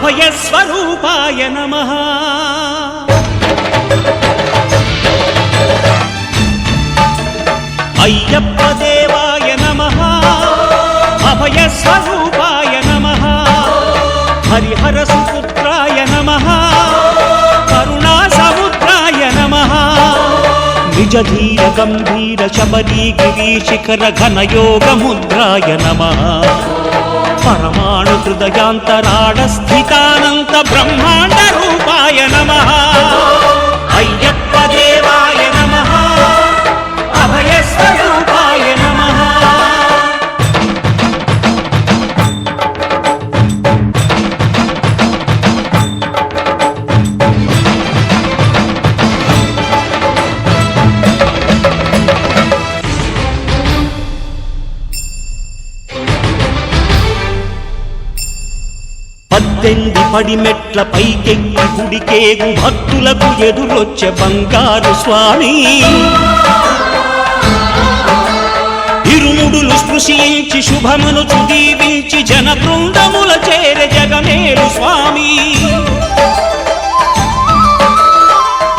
అభయస్వరూపాయ నమః అయ్యప్ప దేవాయ నమః అభయస్వరూపాయ నమః హరిహర సుపుత్రాయ నమః కరుణా సముద్రాయ నమః నిజ ధీర గంభీర శబరీ గిరీశిఖర ఘనయోగ ముద్రాయ నమః పరమాణు హృదయాంతరాళ స్థితానంత బ్రహ్మాండ రూపాయ నమః అయ్యప్ప దేవాయ నమః అభయస్వరూపాయ నమః పద్దెంది పడిమెట్ల పైకెక్కి గుడికేగు భక్తులకు ఎదురొచ్చే బంగారు స్వామి ఇరుముడులు స్పృశించి శుభమును చుదీవించి జన బృందముల చేరే జగమేలు స్వామి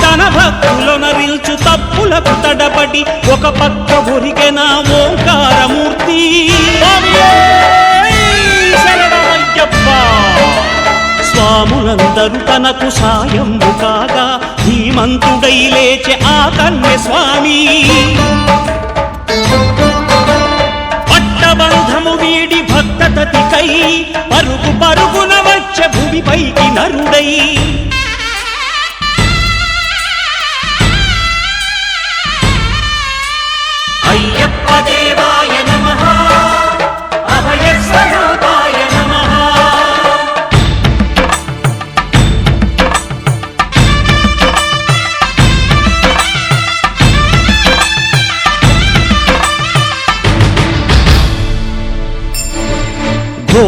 తన భక్తులొనరిల్చు తప్పులకు తడబడి ఒక పక్క ఒరిగెన ఓంకారమూర్తి స్వాములందరూ తనకు సాయము కాగా ధీమంతుడై లేచె ఆ కన్య స్వామి పట్టబంధము వీడి భక్తతతికై పరుగు పరుగున వచ్చే భూమిపైకి నరుడై అయ్యప్ప దేవాయ నమః అభయస్వరూపాయ నమః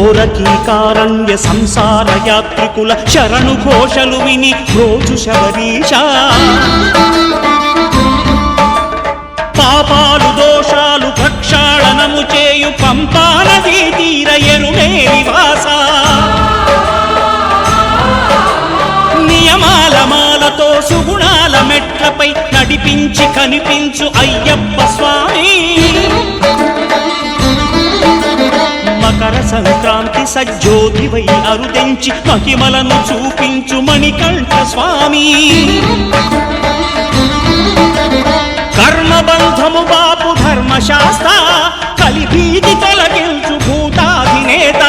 ఘోరకీకారణ్య సంసార యాత్రికుల శరణు ఘోషలు విని రోజు శబరీశ పాపాలు దోషాలు ప్రక్షాళనము చేయు పంపానదీ తీర ఎరుమే నివాస నియమాల మాలతో సుగుణాల మెట్లపై నడిపించి కనిపించు అయ్యప్ప స్వామి మకర సంక్రాంతి సజ్జోతివై అరుదెంచి మహిమలను చూపించు మణికంఠ స్వామి కర్మబంధము బాపు ధర్మశాస్త్ర కలిభీతి తొలగించు భూతాధినేత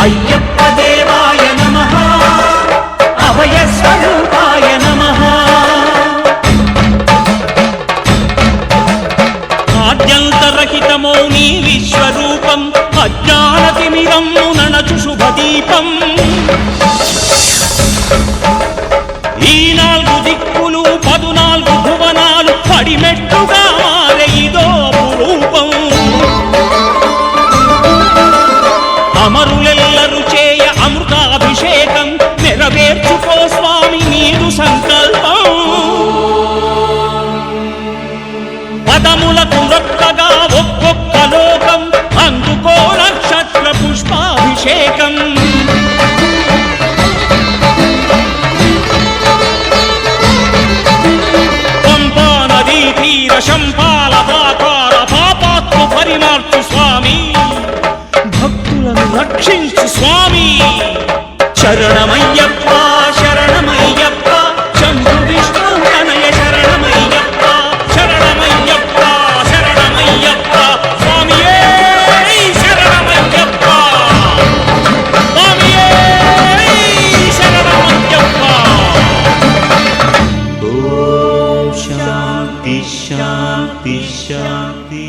అయ్యప్ప దేవాయ నమః అభయస్వరూపాయ నమః ఆద్యంతరహితమో నీ విశ్వరూపం అజ్ఞానతిమిరము నణచు శుభదీపం ఈ 4 దిక్కులు 14 భువనాలు పడిమెట్టుగా మారే ఇదో రూపం అమరులెల్లరు చేయ అమృతాభిషేకం నెరవేర్చుకో స్వామి నీదు సంకల్పం పదములకు రొక్కగా ఒక్కొక్క లోకం అందుకో నక్షత్ర పుష్పాభిషేకం పంపా నదీ తీర శంపాల దాకార పాపాత్మ పరిమార్చు స్వామి భక్తులను రక్షించు స్వామి శరణమయ్యప్ప శరణమయ్యప్ప శంభు విష్ణు తనయ శరణమయ్యప్ప శరణమయ్యప్ప శరణమయ్యప్ప స్వామియే శరణమయ్యప్ప స్వామియే శరణమయ్యప్ప ఓం శాంతి శాంతి శాంతి